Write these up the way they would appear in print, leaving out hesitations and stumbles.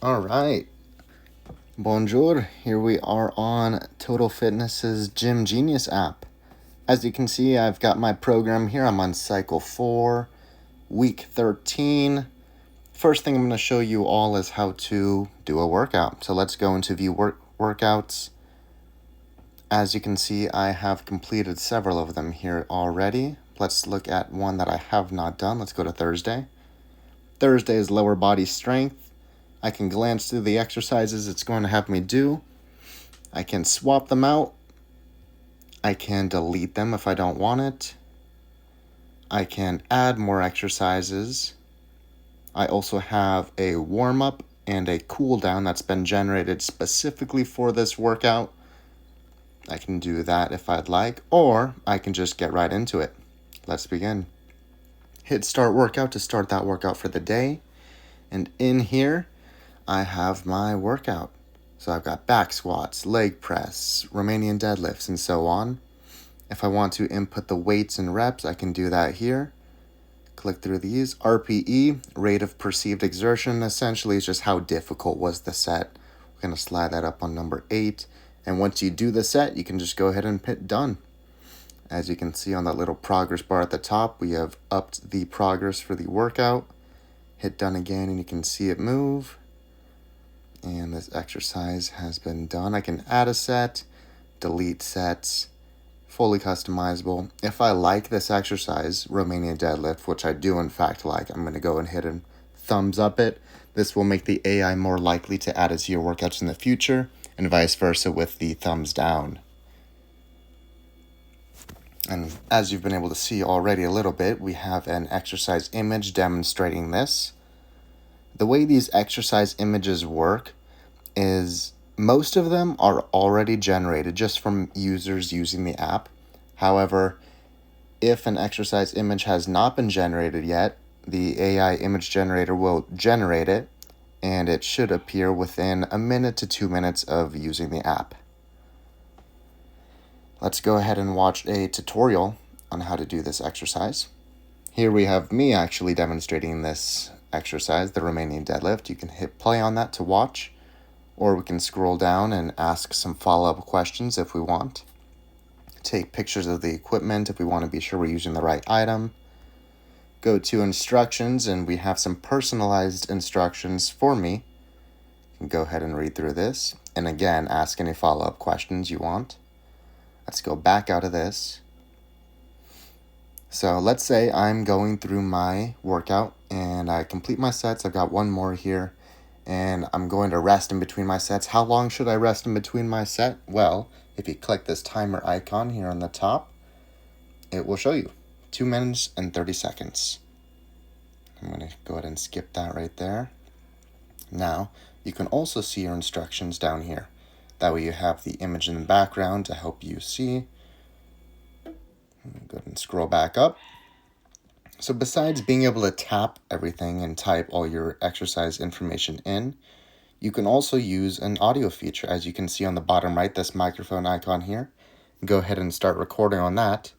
All right. Bonjour. Here we are on Total Fitness's Gym Genius app. As you can see, I've got my program here. I'm on cycle 4, week 13. First thing I'm going to show you all is how to do a workout. So let's go into view workouts. As you can see, I have completed several of them here already. Let's look at one that I have not done. Let's go to Thursday. Thursday is lower body strength. I can glance through the exercises it's going to have me do. I can swap them out. I can delete them if I don't want it. I can add more exercises. I also have a warm-up and a cool-down that's been generated specifically for this workout. I can do that if I'd like, or I can just get right into it. Let's begin. Hit start workout to start that workout for the day. And in here, I have my workout. So I've got back squats, leg press, Romanian deadlifts, and so on. If I want to input the weights and reps, I can do that here. Click through these. RPE, rate of perceived exertion, essentially is just how difficult was the set. We're going to slide that up on number 8. And once you do the set, you can just go ahead and hit done. As you can see on that little progress bar at the top, we have upped the progress for the workout. Hit done again and you can see it move. And this exercise has been done. I can add a set, delete sets, fully customizable. If I like this exercise, Romanian deadlift, which I do in fact like, I'm going to go and hit and thumbs up it. This will make the AI more likely to add it to your workouts in the future, and vice versa with the thumbs down. And as you've been able to see already a little bit, we have an exercise image demonstrating this. The way these exercise images work is most of them are already generated just from users using the app. However, if an exercise image has not been generated yet, the AI image generator will generate it, and it should appear within 1 minute to 2 minutes of using the app. Let's go ahead and watch a tutorial on how to do this exercise. Here we have me actually demonstrating this exercise, the Romanian deadlift. You can hit play on that to watch, or we can scroll down and ask some follow-up questions if we want. Take pictures of the equipment if we want to be sure we're using the right item. Go to instructions, and we have some personalized instructions for me. You can go ahead and read through this, and again, ask any follow-up questions you want. Let's go back out of this. So let's say I'm going through my workout and I complete my sets. I've got one more here and I'm going to rest in between my sets. How long should I rest in between my set? Well, if you click this timer icon here on the top, it will show you 2 minutes and 30 seconds. I'm going to go ahead and skip that right there. Now, you can also see your instructions down here. That way you have the image in the background to help you see. Go ahead and scroll back up. So besides being able to tap everything and type all your exercise information in, you can also use an audio feature. As you can see on the bottom right, this microphone icon here. Go ahead and start recording on that.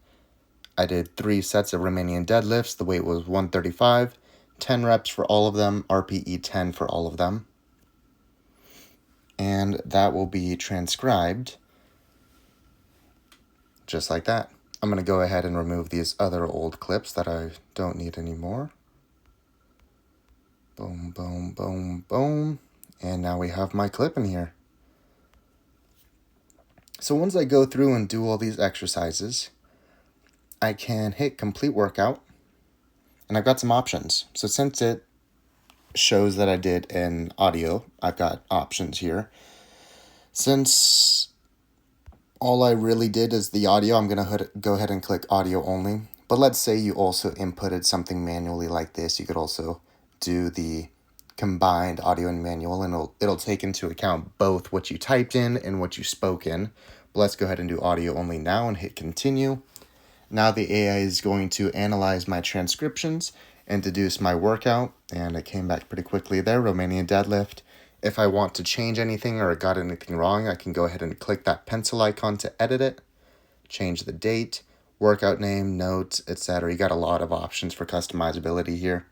I did 3 sets of Romanian deadlifts. The weight was 135, 10 reps for all of them, RPE 10 for all of them. And that will be transcribed just like that. I'm going to go ahead and remove these other old clips that I don't need anymore. Boom, boom, boom, boom. And now we have my clip in here. So once I go through and do all these exercises, I can hit complete workout. And I've got some options. So since it shows that I did an audio, I've got options here. Since all I really did is the audio, I'm going to go ahead and click audio only. But let's say you also inputted something manually like this. You could also do the combined audio and manual, and it'll take into account both what you typed in and what you spoke in. But let's go ahead and do audio only now and hit continue. Now the AI is going to analyze my transcriptions and deduce my workout, and it came back pretty quickly there, Romanian deadlift. If I want to change anything or got anything wrong, I can go ahead and click that pencil icon to edit it, change the date, workout name, notes, etc. You got a lot of options for customizability here.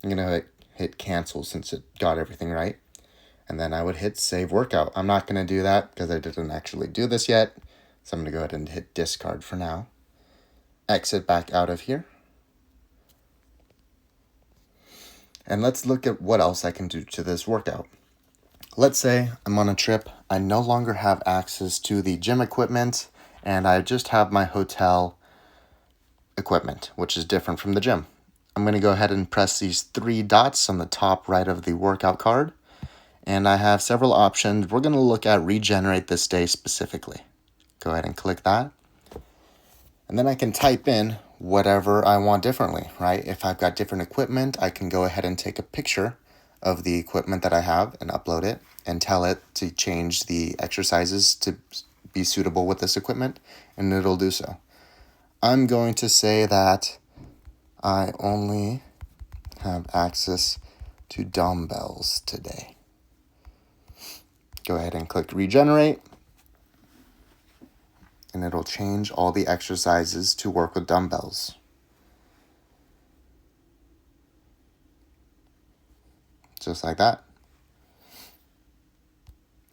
I'm going to hit cancel since it got everything right. and then I would hit save workout. I'm not going to do that because I didn't actually do this yet. So I'm going to go ahead and hit discard for now. Exit back out of here. And let's look at what else I can do to this workout. Let's say I'm on a trip. I no longer have access to the gym equipment, and I just have my hotel equipment, which is different from the gym. I'm going to go ahead and press these 3 dots on the top right of the workout card. And I have several options. We're going to look at regenerate this day specifically. Go ahead and click that. And then I can type in whatever I want differently, right? If I've got different equipment, I can go ahead and take a picture of the equipment that I have and upload it and tell it to change the exercises to be suitable with this equipment, and it'll do so. I'm going to say that I only have access to dumbbells today. Go ahead and click regenerate, and it'll change all the exercises to work with dumbbells. Just like that.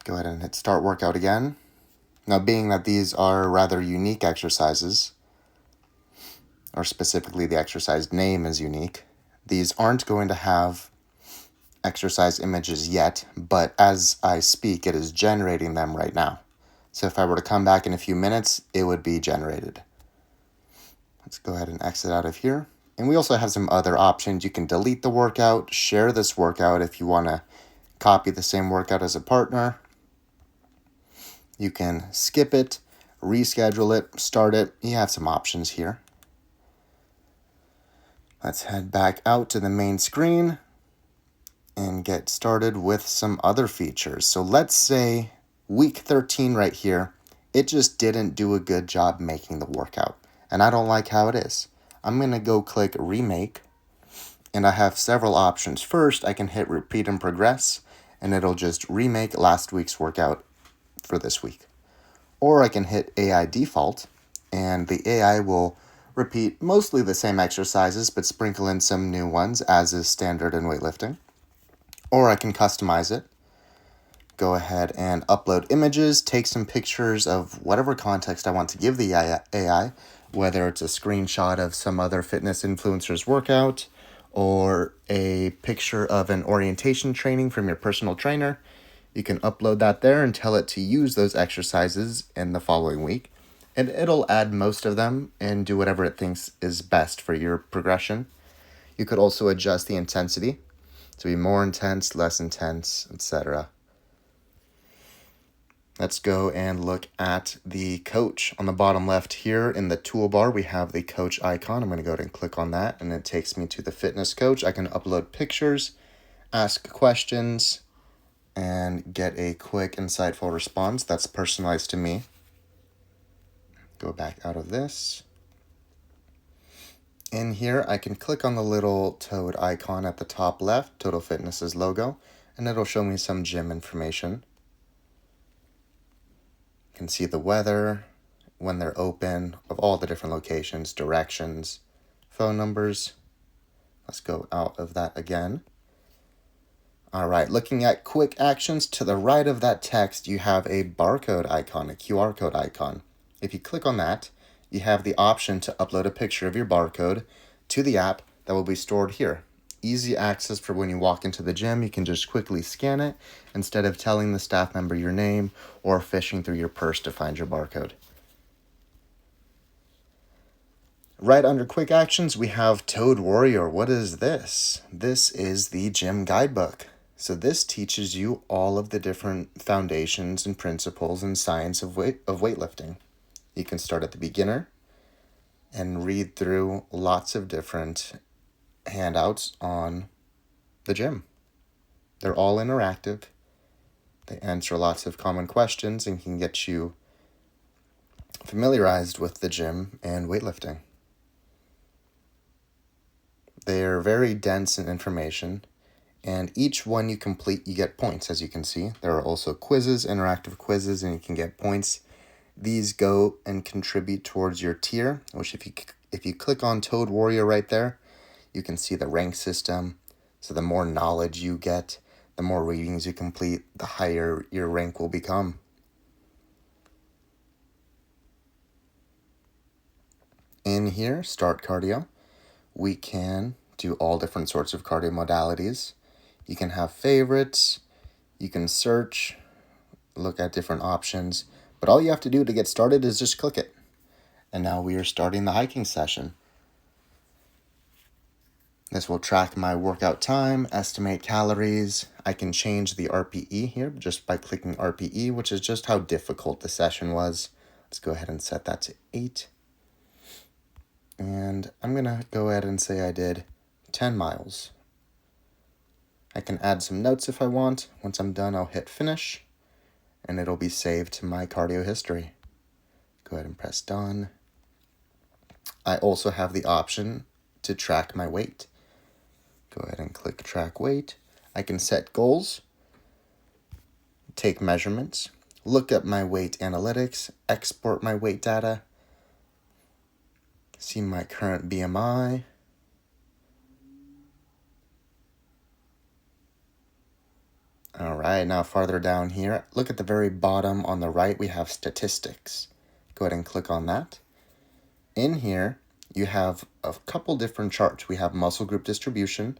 Go ahead and hit start workout again. Now, being that these are rather unique exercises, or specifically the exercise name is unique, these aren't going to have exercise images yet, but as I speak, it is generating them right now. So if I were to come back in a few minutes, it would be generated. Let's go ahead and exit out of here. And we also have some other options. You can delete the workout, share this workout if you want to copy the same workout as a partner. You can skip it, reschedule it, start it. You have some options here. Let's head back out to the main screen and get started with some other features. So let's say week 13 right here, it just didn't do a good job making the workout. And I don't like how it is. I'm going to go click remake, and I have several options. First, I can hit repeat and progress, and it'll just remake last week's workout for this week. Or I can hit AI default, and the AI will repeat mostly the same exercises, but sprinkle in some new ones, as is standard in weightlifting. Or I can customize it. Go ahead and upload images, take some pictures of whatever context I want to give the AI, whether it's a screenshot of some other fitness influencer's workout or a picture of an orientation training from your personal trainer. You can upload that there and tell it to use those exercises in the following week, and it'll add most of them and do whatever it thinks is best for your progression. You could also adjust the intensity to be more intense, less intense, etc. Let's go and look at the coach. On the bottom left here in the toolbar, we have the coach icon. I'm going to go ahead and click on that, and it takes me to the fitness coach. I can upload pictures, ask questions, and get a quick, insightful response that's personalized to me. Go back out of this. In here, I can click on the little toad icon at the top left, Total Fitness's logo, and it'll show me some gym information. You can see the weather, when they're open, of all the different locations, directions, phone numbers. Let's go out of that again. All right, looking at quick actions, to the right of that text, you have a barcode icon, a QR code icon. If you click on that, you have the option to upload a picture of your barcode to the app that will be stored here. Easy access for when you walk into the gym. You can just quickly scan it instead of telling the staff member your name or fishing through your purse to find your barcode. Right under quick actions, we have Toad Warrior. What is this? This is the gym guidebook. So this teaches you all of the different foundations and principles and science of weightlifting. You can start at the beginner and read through lots of different handouts on the gym. They're all interactive. They answer lots of common questions and can get you familiarized with the gym and weightlifting. They're very dense in information, and each one you complete, you get points, as you can see. There are also quizzes, interactive quizzes, and you can get points. These go and contribute towards your tier, which if you click on Toad Warrior right there, you can see the rank system. So the more knowledge you get, The more readings you complete, the higher your rank will become. In here, start cardio, we can do all different sorts of cardio modalities. You can have favorites, you can search, look at different options, but all you have to do to get started is just click it. And now we are starting the hiking session. This will track my workout time, estimate calories. I can change the RPE here just by clicking RPE, which is just how difficult the session was. Let's go ahead and set that to 8. And I'm going to go ahead and say I did 10 miles. I can add some notes if I want. Once I'm done, I'll hit finish, and it'll be saved to my cardio history. Go ahead and press done. I also have the option to track my weight. Go ahead and click track weight. I can set goals, take measurements, look up my weight analytics, export my weight data, see my current BMI, all right, now farther down here, look at the very bottom on the right, we have statistics. Go ahead and click on that. In here, you have a couple different charts. We have muscle group distribution.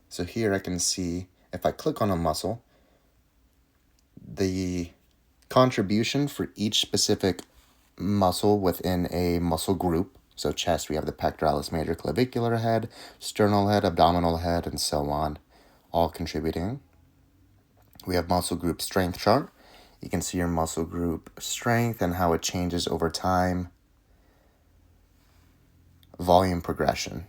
So here I can see, if I click on a muscle, the contribution for each specific muscle within a muscle group. So chest, we have the pectoralis major clavicular head, sternal head, abdominal head, and so on, all contributing. We have muscle group strength chart. You can see your muscle group strength and how it changes over time. Volume progression.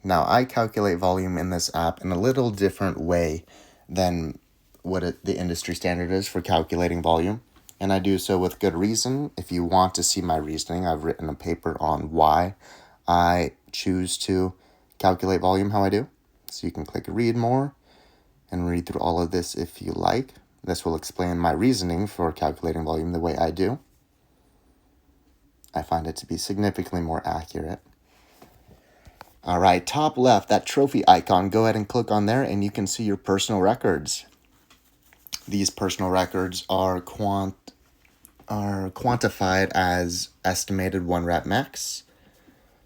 Now, I calculate volume in this app in a little different way than what the industry standard is for calculating volume, and I do so with good reason. If you want to see my reasoning, I've written a paper on why I choose to calculate volume how I do. So you can click read more and read through all of this if you like. This will explain my reasoning for calculating volume the way I do. I find it to be significantly more accurate. All right, top left, that trophy icon, go ahead and click on there and you can see your personal records. These personal records are quantified as estimated 1 rep max.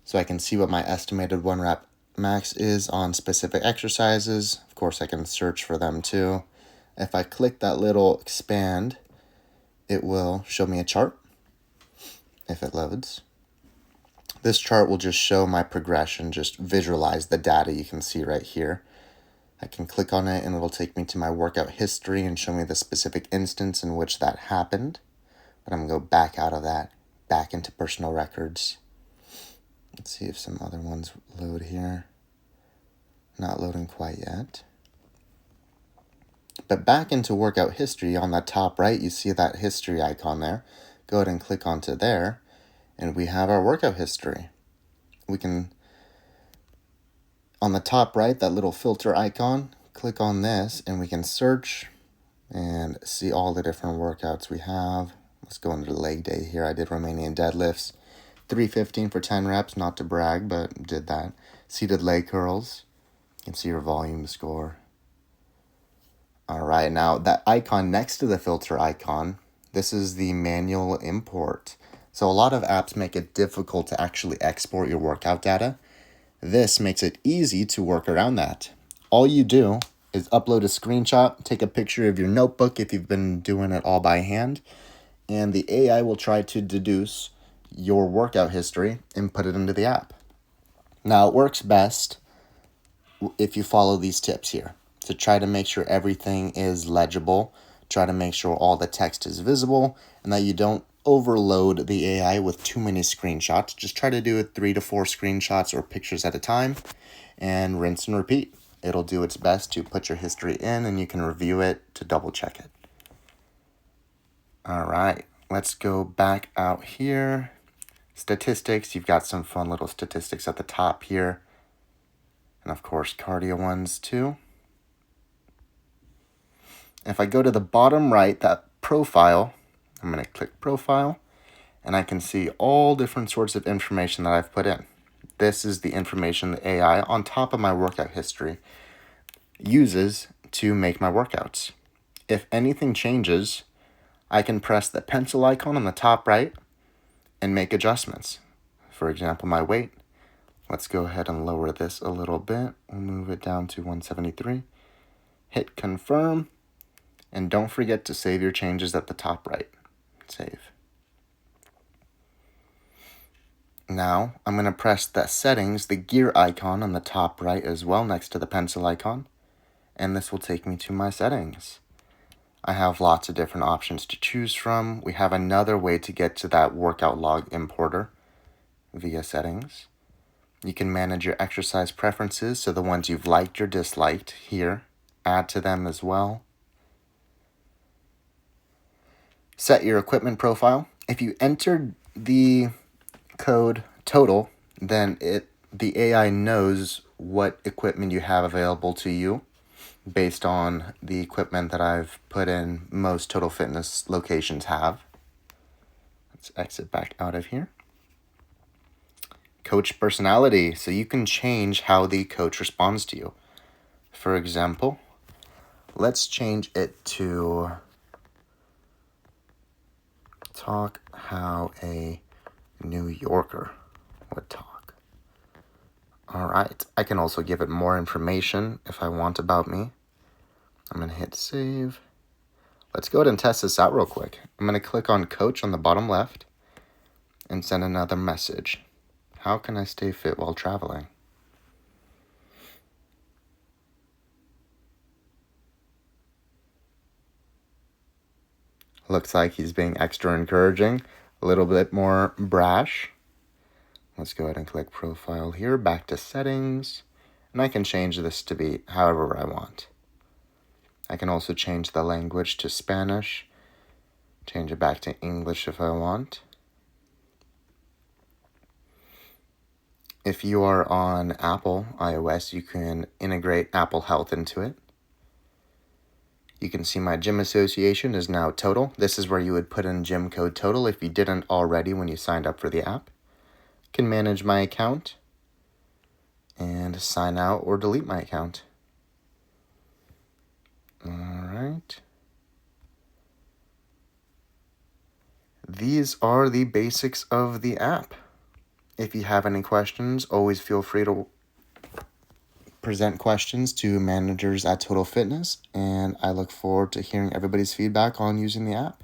So I can see what my estimated 1 rep max is on specific exercises. Of course, I can search for them too. If I click that little expand, it will show me a chart if it loads. This chart will just show my progression, just visualize the data you can see right here. I can click on it and it will take me to my workout history and show me the specific instance in which that happened. But I'm going to go back out of that, back into personal records. Let's see if some other ones load here. Not loading quite yet. But back into workout history, on the top right, you see that history icon there. Go ahead and click onto there. And we have our workout history. We can, on the top right, that little filter icon, click on this and we can search and see all the different workouts we have. Let's go into leg day here. I did Romanian deadlifts, 315 for 10 reps, not to brag, but did that. Seated leg curls, you can see your volume score. All right, now that icon next to the filter icon, this is the manual import. So a lot of apps make it difficult to actually export your workout data. This makes it easy to work around that. All you do is upload a screenshot, take a picture of your notebook if you've been doing it all by hand, and the AI will try to deduce your workout history and put it into the app. Now, it works best if you follow these tips here. To try to make sure everything is legible, try to make sure all the text is visible, and that you don't overload the AI with too many screenshots. Just try to do it 3 to 4 screenshots or pictures at a time and rinse and repeat. It'll do its best to put your history in and you can review it to double check it. All right, let's go back out here. Statistics, you've got some fun little statistics at the top here. And of course, cardio ones too. If I go to the bottom right, that profile, I'm going to click profile, and I can see all different sorts of information that I've put in. This is the information, the AI, on top of my workout history. uses to make my workouts. If anything changes, I can press the pencil icon on the top right and make adjustments. For example, my weight. Let's go ahead and lower this a little bit. We'll move it down to 173. Hit confirm. And don't forget to save your changes at the top right. Save. Now, I'm going to press the settings, the gear icon on the top right as well, next to the pencil icon. And this will take me to my settings. I have lots of different options to choose from. We have another way to get to that workout log importer via settings. You can manage your exercise preferences, so the ones you've liked or disliked here, add to them as well. Set your equipment profile. If you entered the code total, then the AI knows what equipment you have available to you based on the equipment that I've put in most Total Fitness locations have. Let's exit back out of here. Coach personality, so you can change how the coach responds to you. For example, let's change it to talk how a New Yorker would talk. All right, I can also give it more information if I want about me. I'm going to hit save. Let's go ahead and test this out real quick. I'm going to click on coach on the bottom left and send another message. How can I stay fit while traveling? Looks like he's being extra encouraging, a little bit more brash. Let's go ahead and click profile here, back to settings, and I can change this to be however I want. I can also change the language to Spanish, change it back to English if I want. If you are on Apple iOS, you can integrate Apple Health into it. You can see my gym association is now total. This is where you would put in gym code total if you didn't already when you signed up for the app. Can manage my account and sign out or delete my account. All right. These are the basics of the app. If you have any questions, always feel free to present questions to managers at Total Fitness, and I look forward to hearing everybody's feedback on using the app.